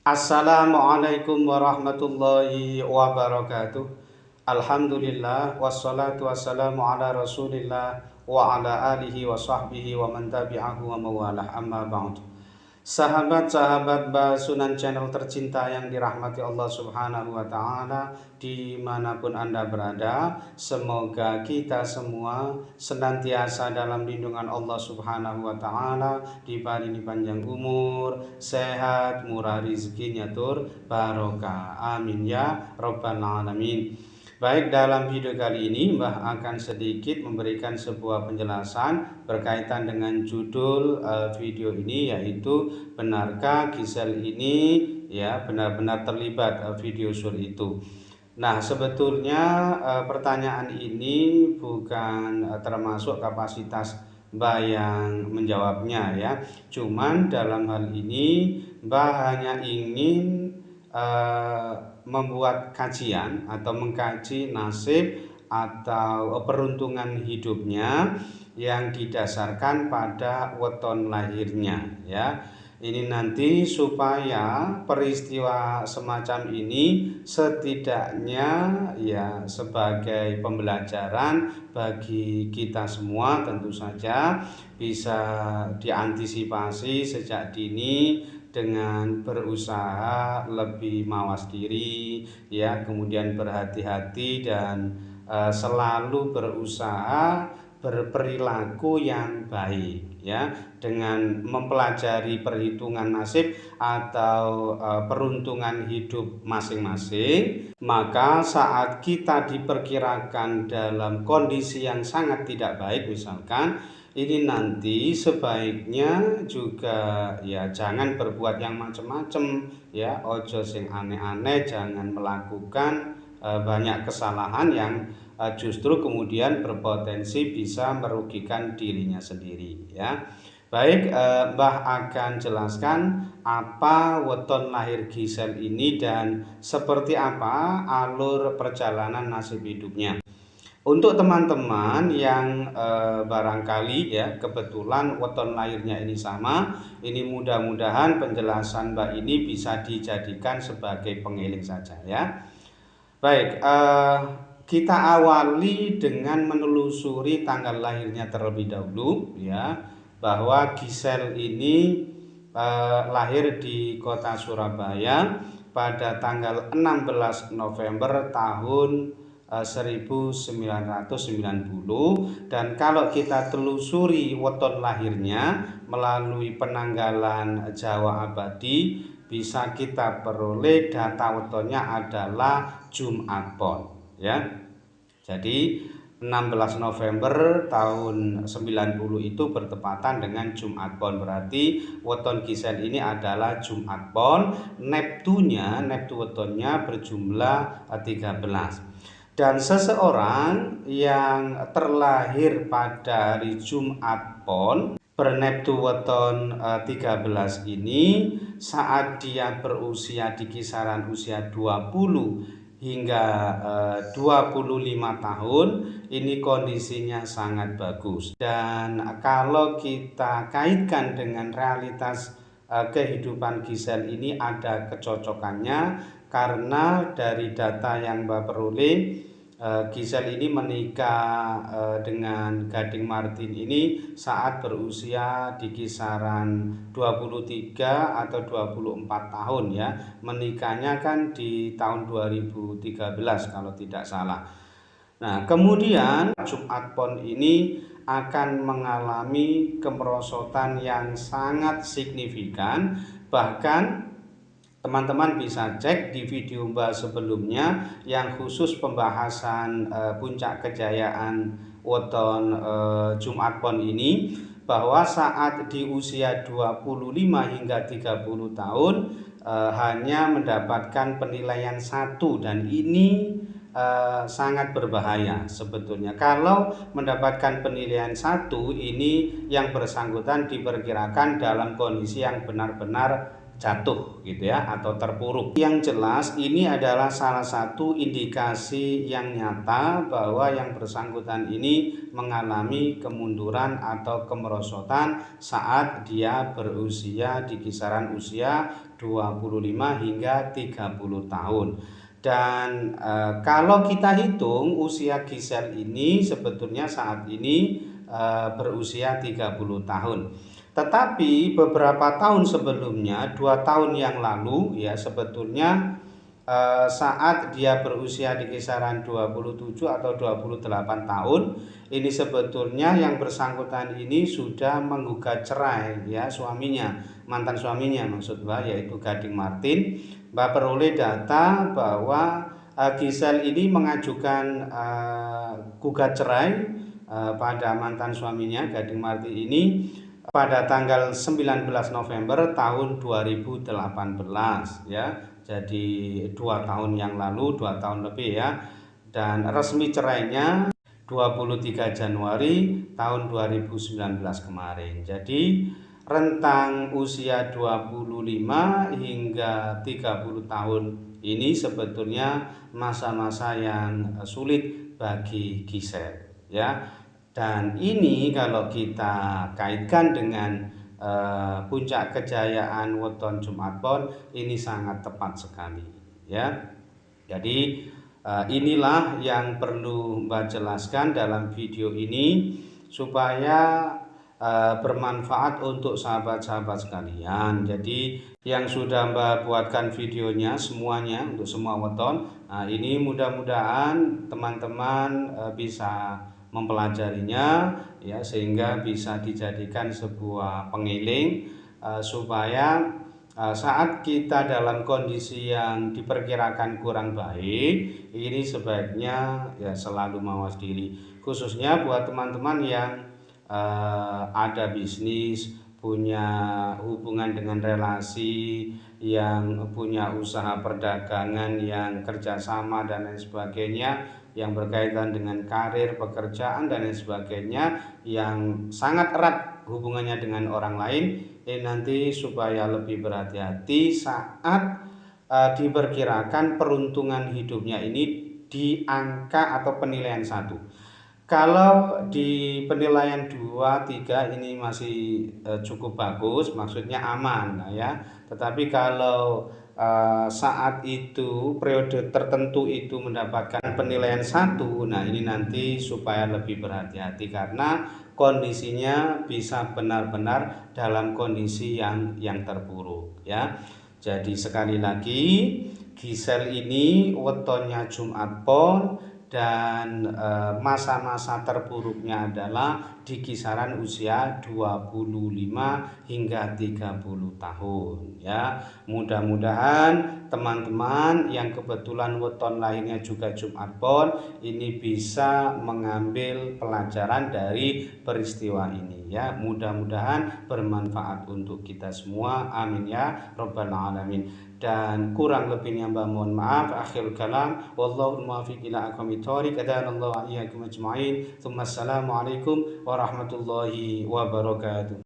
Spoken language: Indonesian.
Assalamualaikum warahmatullahi wabarakatuh. Alhamdulillah wassalatu wassalamu ala Rasulillah wa ala alihi wa sahbihi wa man tabi'ahu wa mawalah, amma ba'du. Sahabat-sahabat Basunan channel tercinta yang dirahmati Allah Subhanahu wa taala, dimanapun Anda berada, semoga kita semua senantiasa dalam lindungan Allah Subhanahu wa taala, diparingi panjang umur, sehat, murah rezekinya tur barokah. Amin ya rabbal alamin. Baik, dalam video kali ini Mbah akan sedikit memberikan sebuah penjelasan berkaitan dengan judul video ini, yaitu benarkah Gisel ini ya benar-benar terlibat video sur itu. Nah, sebetulnya pertanyaan ini bukan termasuk kapasitas Mbah yang menjawabnya ya. Cuman dalam hal ini Mbah hanya ingin membuat kajian atau mengkaji nasib atau peruntungan hidupnya yang didasarkan pada weton lahirnya ya. Ini nanti supaya peristiwa semacam ini setidaknya ya sebagai pembelajaran bagi kita semua, tentu saja bisa diantisipasi sejak dini dengan berusaha lebih mawas diri ya, kemudian berhati-hati dan selalu berusaha berperilaku yang baik ya, dengan mempelajari perhitungan nasib atau peruntungan hidup masing-masing. Maka saat kita diperkirakan dalam kondisi yang sangat tidak baik misalkan, ini nanti sebaiknya juga ya jangan berbuat yang macam-macam ya, ojo sing aneh-aneh, jangan melakukan banyak kesalahan yang justru kemudian berpotensi bisa merugikan dirinya sendiri ya. Baik, Mbah akan jelaskan apa weton lahir Gisel ini dan seperti apa alur perjalanan nasib hidupnya. Untuk teman-teman yang barangkali ya kebetulan weton lahirnya ini sama, ini mudah-mudahan penjelasan Mbak ini bisa dijadikan sebagai pengiling saja ya. Baik, kita awali dengan menelusuri tanggal lahirnya terlebih dahulu ya, bahwa Gisel ini lahir di kota Surabaya pada tanggal 16 November tahun 1990, dan kalau kita telusuri weton lahirnya melalui penanggalan Jawa Abadi, bisa kita peroleh data wetonnya adalah Jumat Pon ya. Jadi 16 November tahun 90 itu bertepatan dengan Jumat Pon, berarti weton Gisel ini adalah Jumat Pon. Neptu wetonnya berjumlah 13. Dan seseorang yang terlahir pada hari Jumat Pon berneptu weton 13 ini, saat dia berusia di kisaran usia 20 hingga 25 tahun, ini kondisinya sangat bagus. Dan kalau kita kaitkan dengan realitas kehidupan Gisel ini ada kecocokannya, karena dari data yang Mbak peroleh, Gisel ini menikah dengan Gading Martin ini saat berusia di kisaran 23 atau 24 tahun ya. Menikahnya kan di tahun 2013 kalau tidak salah. Nah, kemudian Jumat Pon ini akan mengalami kemerosotan yang sangat signifikan. Bahkan teman-teman bisa cek di video Mbak sebelumnya yang khusus pembahasan puncak kejayaan weton Jumat Pon ini, bahwa saat di usia 25 hingga 30 tahun hanya mendapatkan penilaian 1, dan ini sangat berbahaya sebetulnya. Kalau mendapatkan penilaian 1, ini yang bersangkutan diperkirakan dalam kondisi yang benar-benar jatuh gitu ya, atau terpuruk. Yang jelas ini adalah salah satu indikasi yang nyata bahwa yang bersangkutan ini mengalami kemunduran atau kemerosotan saat dia berusia di kisaran usia 25 hingga 30 tahun. Dan kalau kita hitung usia Gisel ini sebetulnya saat ini berusia 30 tahun. Tetapi beberapa tahun sebelumnya, 2 tahun yang lalu ya, sebetulnya saat dia berusia di kisaran 27 atau 28 tahun, ini sebetulnya yang bersangkutan ini sudah menggugat cerai ya, suaminya, mantan suaminya maksud Mbak, yaitu Gading Martin. Mbak peroleh data bahwa Gisel ini mengajukan gugat cerai pada mantan suaminya Gading Martin ini pada tanggal 19 November tahun 2018 ya. Jadi 2 tahun yang lalu, 2 tahun lebih ya. Dan resmi cerainya 23 Januari tahun 2019 kemarin. Jadi rentang usia 25 hingga 30 tahun ini sebetulnya masa-masa yang sulit bagi Gisel ya. Dan ini kalau kita kaitkan dengan puncak kejayaan weton Jumat Pon, ini sangat tepat sekali ya. Jadi inilah yang perlu Mbak jelaskan dalam video ini supaya bermanfaat untuk sahabat-sahabat sekalian. Jadi yang sudah Mbak buatkan videonya semuanya untuk semua weton, ini mudah-mudahan teman-teman bisa mempelajarinya ya, sehingga bisa dijadikan sebuah pengiling supaya saat kita dalam kondisi yang diperkirakan kurang baik, ini sebaiknya ya selalu mawas diri, khususnya buat teman-teman yang ada bisnis, punya hubungan dengan relasi, yang punya usaha perdagangan, yang kerjasama dan lain sebagainya, yang berkaitan dengan karir, pekerjaan dan lain sebagainya, yang sangat erat hubungannya dengan orang lain, nanti supaya lebih berhati-hati saat diperkirakan peruntungan hidupnya ini di angka atau penilaian 1. Kalau di penilaian 2, 3 ini masih cukup bagus, maksudnya aman ya. Tetapi kalau saat itu periode tertentu itu mendapatkan penilaian 1, nah ini nanti supaya lebih berhati-hati karena kondisinya bisa benar-benar dalam kondisi yang terburuk ya. Jadi sekali lagi, Gisel ini wetonnya Jumat Pon dan masa-masa terburuknya adalah di kisaran usia 25 hingga 30 tahun ya. Mudah-mudahan teman-teman yang kebetulan weton lainnya juga Jumat Pon ini bisa mengambil pelajaran dari peristiwa ini ya. Mudah-mudahan bermanfaat untuk kita semua, amin ya rabbal alamin. Dan kurang lebihnya Mbak mohon maaf. Akhirul kalam, wallahu muwaffiq ila aqwamit thoriq, adanallahu wa iyyakum ajma'in. Assalamualaikum warahmatullahi wabarakatuh.